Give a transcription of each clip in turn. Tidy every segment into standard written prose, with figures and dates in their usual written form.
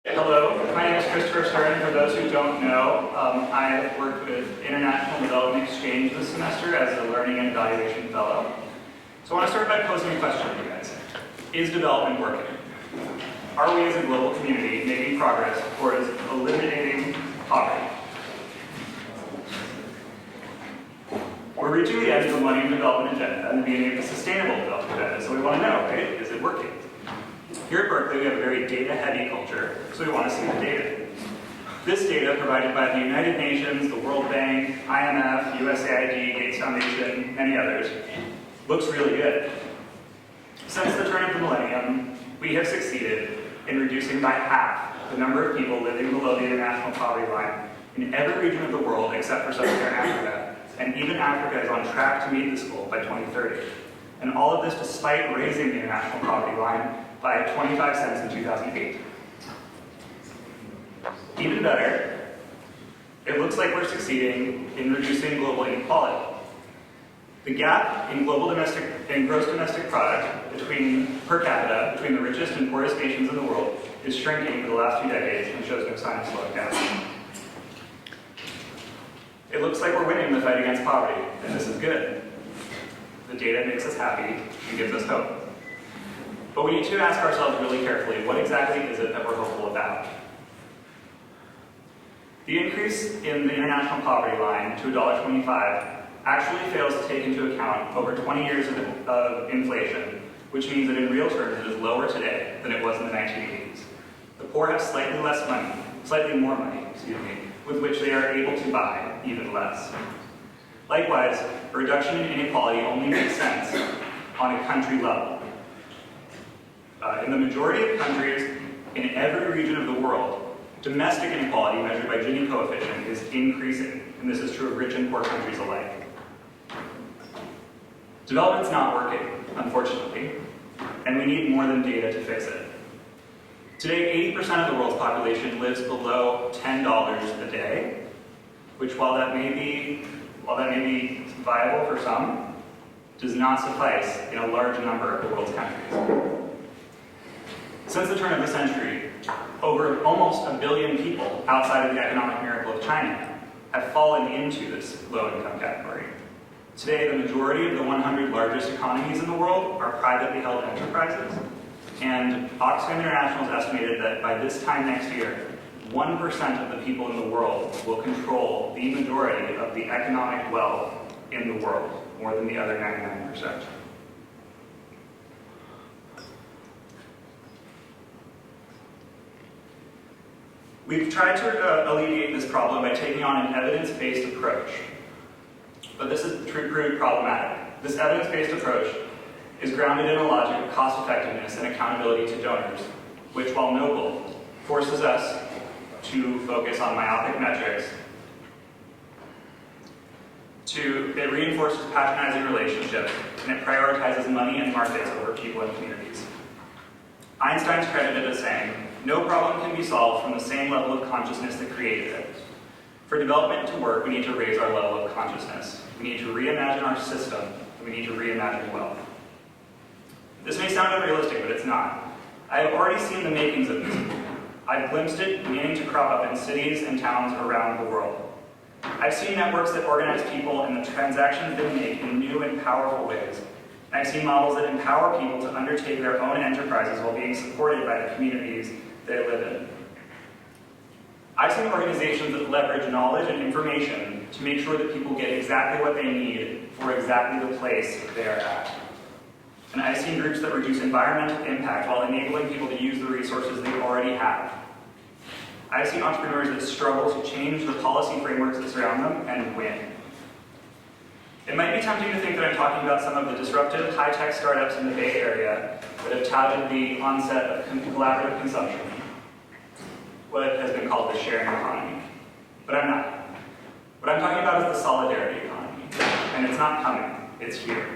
Hello, my name is Christopher Stern. For those who don't know, I have worked with International Development Exchange this semester as a Learning and Evaluation Fellow. So I want to start by posing a question to you guys. Is development working? Are we as a global community making progress towards eliminating poverty? We're reaching the end of the Millennium Development Agenda and the beginning of the Sustainable Development Agenda, so we want to know, right, is it working? Here at Berkeley, we have a very data-heavy culture, so we want to see the data. This data, provided by the United Nations, the World Bank, IMF, USAID, Gates Foundation, many others, looks really good. Since the turn of the millennium, we have succeeded in reducing by half the number of people living below the international poverty line in every region of the world except for sub-Saharan Africa, and even Africa is on track to meet this goal by 2030. And all of this despite raising the international poverty line by 25 cents in 2008. Even better, it looks like we're succeeding in reducing global inequality. The gap in gross domestic product per capita between the richest and poorest nations in the world is shrinking for the last few decades and shows no sign of slowing down. It looks like we're winning the fight against poverty, and this is good. The data makes us happy and gives us hope. But we need to ask ourselves really carefully, what exactly is it that we're hopeful about? The increase in the international poverty line to $1.25 actually fails to take into account over 20 years of inflation, which means that in real terms it is lower today than it was in the 1980s. The poor have slightly more money, with which they are able to buy even less. Likewise, a reduction in inequality only makes sense on a country level. In the majority of countries in every region of the world, domestic inequality measured by Gini coefficient is increasing, and this is true of rich and poor countries alike. Development's not working, unfortunately, and we need more than data to fix it. Today, 80% of the world's population lives below $10 a day, which while that may be viable for some, does not suffice in a large number of the world's countries. Since the turn of the century, over almost 1 billion people outside of the economic miracle of China have fallen into this low-income category. Today, the majority of the 100 largest economies in the world are privately held enterprises, and Oxfam International has estimated that by this time next year, 1% of the people in the world will control the majority of the economic wealth in the world, more than the other 99%. We've tried to alleviate this problem by taking on an evidence-based approach, but this is proved problematic. This evidence-based approach is grounded in a logic of cost-effectiveness and accountability to donors, which, while noble, forces us to focus on myopic metrics. It reinforces patronizing relationships, and it prioritizes money and markets over people and communities. Einstein's credited as saying, "No problem can be solved from the same level of consciousness that created it." For development to work, we need to raise our level of consciousness. We need to reimagine our system, and we need to reimagine wealth. This may sound unrealistic, but it's not. I have already seen the makings of this movement. I've glimpsed it beginning to crop up in cities and towns around the world. I've seen networks that organize people and the transactions they make in new and powerful ways. I've seen models that empower people to undertake their own enterprises while being supported by the communities they live in. I've seen organizations that leverage knowledge and information to make sure that people get exactly what they need for exactly the place they are at. And I've seen groups that reduce environmental impact while enabling people to use the resources they already have. I've seen entrepreneurs that struggle to change the policy frameworks that surround them and win. It might be tempting to think that I'm talking about some of the disruptive high-tech startups in the Bay Area that have touted the onset of collaborative consumption, what has been called the sharing economy. But I'm not. What I'm talking about is the solidarity economy, and it's not coming, it's here.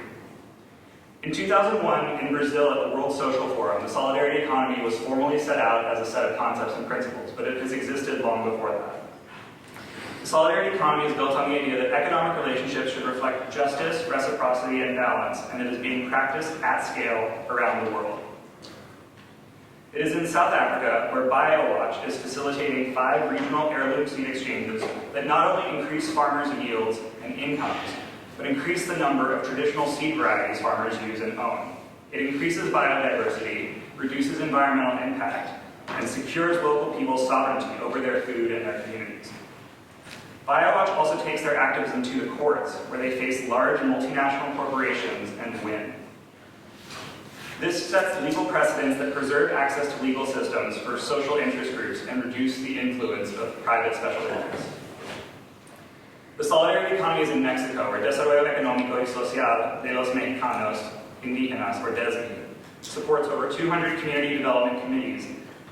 In 2001, in Brazil at the World Social Forum, the solidarity economy was formally set out as a set of concepts and principles, but it has existed long before that. The solidarity economy is built on the idea that economic relationships should reflect justice, reciprocity, and balance, and it is being practiced at scale around the world. It is in South Africa where BioWatch is facilitating 5 regional heirloom seed exchanges that not only increase farmers' yields and incomes, but increase the number of traditional seed varieties farmers use and own. It increases biodiversity, reduces environmental impact, and secures local people's sovereignty over their food and their communities. BioWatch also takes their activism to the courts, where they face large multinational corporations and win. This sets legal precedents that preserve access to legal systems for social interest groups and reduce the influence of private special interests. The solidarity economies in Mexico, or Desarrollo Económico y Social de los Mexicanos Indígenas, or DESMI, supports over 200 community development committees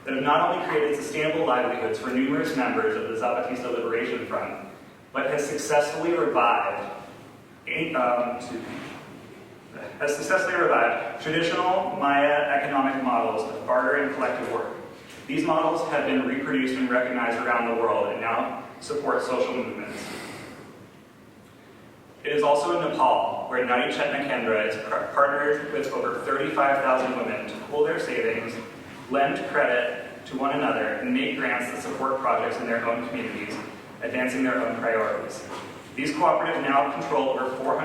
that have not only created sustainable livelihoods for numerous members of the Zapatista Liberation Front, but has successfully revived traditional Maya economic models of barter and collective work. These models have been reproduced and recognized around the world and now support social movements. It is also in Nepal, where Nadi Chetna Kendra is partnered with over 35,000 women to pool their savings, lend credit to one another, and make grants that support projects in their own communities, advancing their own priorities. These cooperatives now control over $4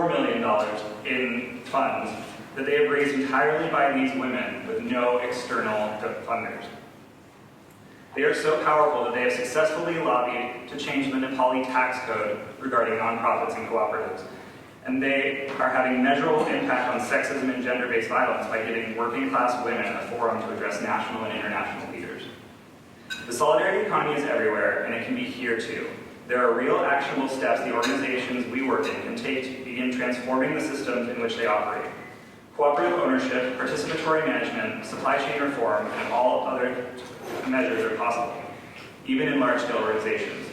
million in funds that they have raised entirely by these women with no external funders. They are so powerful that they have successfully lobbied to change the Nepali tax code regarding nonprofits and cooperatives. And they are having measurable impact on sexism and gender-based violence by giving working-class women a forum to address national and international leaders. The solidarity economy is everywhere, and it can be here too. There are real actionable steps the organizations we work in can take to begin transforming the systems in which they operate. Cooperative ownership, participatory management, supply chain reform, and all other measures are possible, even in large-scale organizations.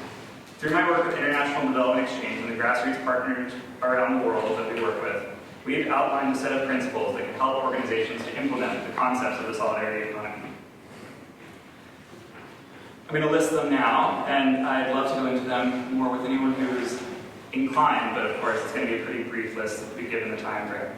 Through my work with International Development Exchange and the grassroots partners around the world that we work with, we have outlined a set of principles that can help organizations to implement the concepts of the solidarity economy. I'm going to list them now, and I'd love to go into them more with anyone who's inclined, but of course it's going to be a pretty brief list if we given the time frame.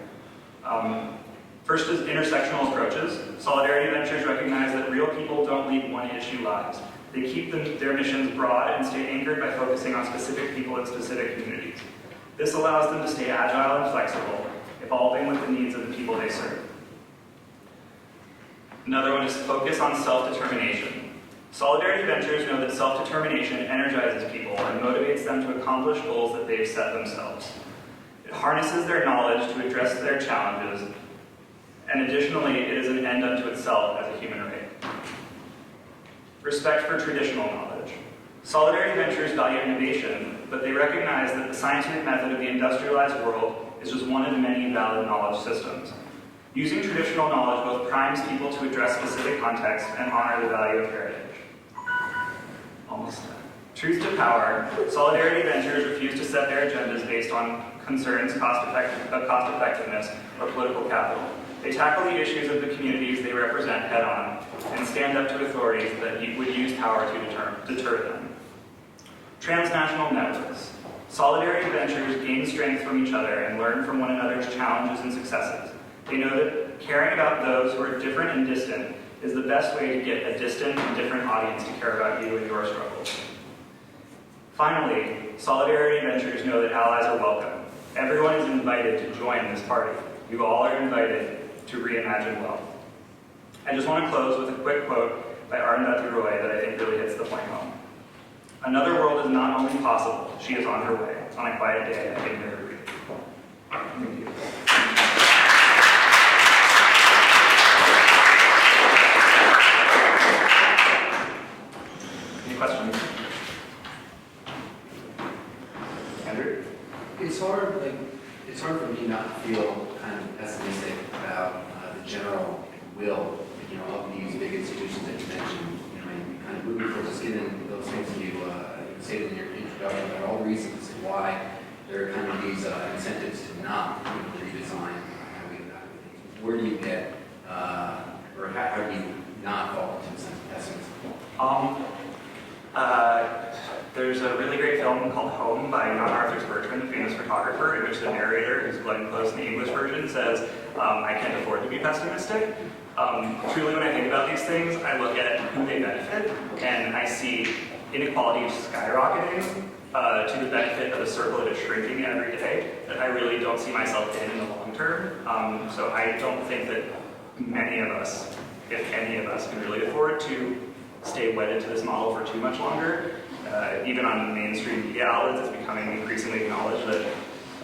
First is intersectional approaches. Solidarity ventures recognize that real people don't lead one-issue lives. They keep their missions broad and stay anchored by focusing on specific people in specific communities. This allows them to stay agile and flexible, evolving with the needs of the people they serve. Another one is focus on self-determination. Solidarity ventures know that self-determination energizes people and motivates them to accomplish goals that they've set themselves. It harnesses their knowledge to address their challenges, and additionally, it is an end unto itself as a human right. Respect for traditional knowledge. Solidarity ventures value innovation, but they recognize that the scientific method of the industrialized world is just one of many valid knowledge systems. Using traditional knowledge both primes people to address specific contexts and honor the value of heritage. Almost done. Truth to power. Solidarity ventures refuse to set their agendas based on concerns of cost effectiveness or political capital. They tackle the issues of the communities they represent head-on and stand up to authorities that would use power to deter them. Transnational networks. Solidarity ventures gain strength from each other and learn from one another's challenges and successes. They know that caring about those who are different and distant is the best way to get a distant and different audience to care about you and your struggles. Finally, solidarity ventures know that allies are welcome. Everyone is invited to join this party. You all are invited to reimagine wealth. I just want to close with a quick quote by Arundhati Roy that I think really hits the point home. Another world is not only possible, she is on her way. On a quiet day, I can hear her breathe. Thank you. Any questions? Andrew? It's hard for me not to feel kind of pessimistic about the general will, of these big institutions that you mentioned. And kind of moving forward, just given those things you stated in your introduction about all the reasons why there are kind of these incentives to not redesign how we evaluate things. Where do you get, or how do you not fall into a sense of pessimism? There's a really great film called Home by Jan Arthur Bertrand, famous for photographer in which the narrator, who's Glenn Close in the English version, says, I can't afford to be pessimistic. Truly, when I think about these things, I look at who they benefit, and I see inequality skyrocketing to the benefit of a circle that is shrinking every day that I really don't see myself in the long term. So I don't think that many of us, if any of us, can really afford to stay wedded to this model for too much longer. Even on mainstream media outlets, it's becoming increasingly acknowledged that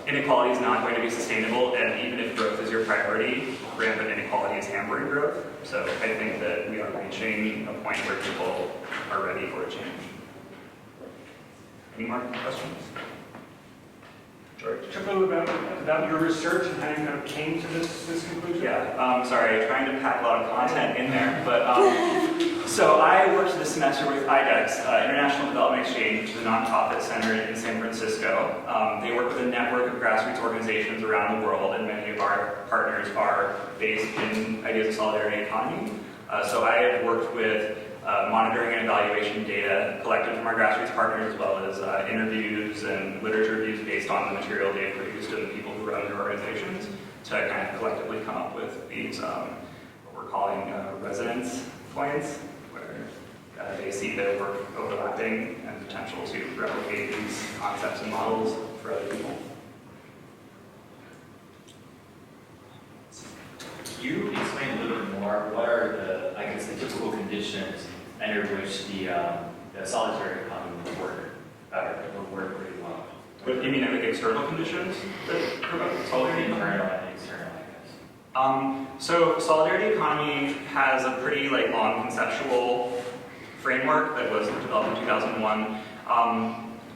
inequality is not going to be sustainable, and even if growth is your priority, rampant inequality is hampering growth. So I think that we are reaching a point where people are ready for a change. Any more questions? George? Talk a little about your research and how you kind of came to this conclusion. Yeah, sorry, trying to pack a lot of content in there, but so I worked this semester with IDEX, International Development Exchange, which is a nonprofit centered in San Francisco. They work with a network of grassroots organizations around the world, and many of our partners are based in ideas of solidarity economy. So I have worked with monitoring and evaluation data collected from our grassroots partners, as well as interviews and literature reviews based on the material they have produced and the people who run their organizations to kind of collectively come up with these, what we're calling resonance points, where they see their work overlapping and potential to replicate these concepts and models for other people. Can you explain a little bit more what are the, I guess, the typical conditions under which the solitary economy would work better, would work pretty well? What do you mean, like external conditions that promote Both solidarity? internal and external, I guess. So solidarity economy has a pretty long conceptual framework that was developed in 2001.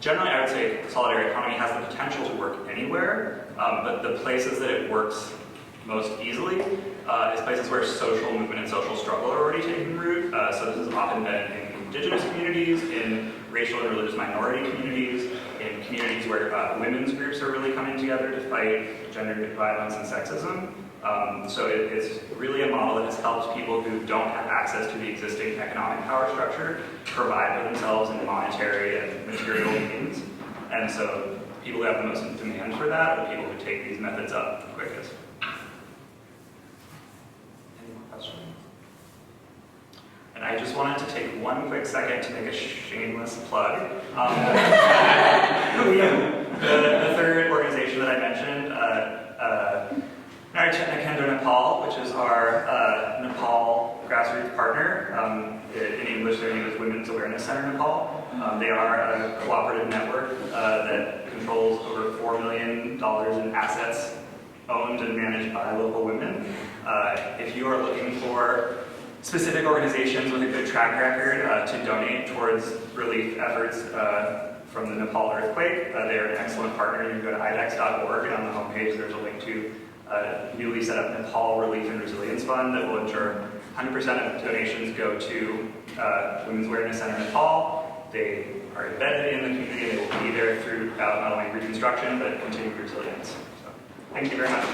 Generally, I would say solidarity economy has the potential to work anywhere, but the places that it works most easily is places where social movement and social struggle are already taking root. So this has often been in indigenous communities, in racial and religious minority communities, in communities where women's groups are really coming together to fight gender violence and sexism. So it's really a model that has helped people who don't have access to the existing economic power structure provide for themselves in monetary and material means. And so people who have the most demand for that are the people who take these methods up the quickest. Any more questions? And I just wanted to take one quick second to make a shameless plug. The third organization that I mentioned, Nepal, which is our Nepal grassroots partner. In English, their name is Women's Awareness Center Nepal. They are a cooperative network that controls over $4 million in assets owned and managed by local women. If you are looking for specific organizations with a good track record to donate towards relief efforts from the Nepal earthquake, they are an excellent partner. You can go to idex.org, and on the homepage there's a link to a newly set up Nepal Relief and Resilience Fund that will ensure 100% of donations go to Women's Awareness Center Nepal. They are embedded in the community, and they will be there throughout not only reconstruction, but continued resilience. So, thank you very much.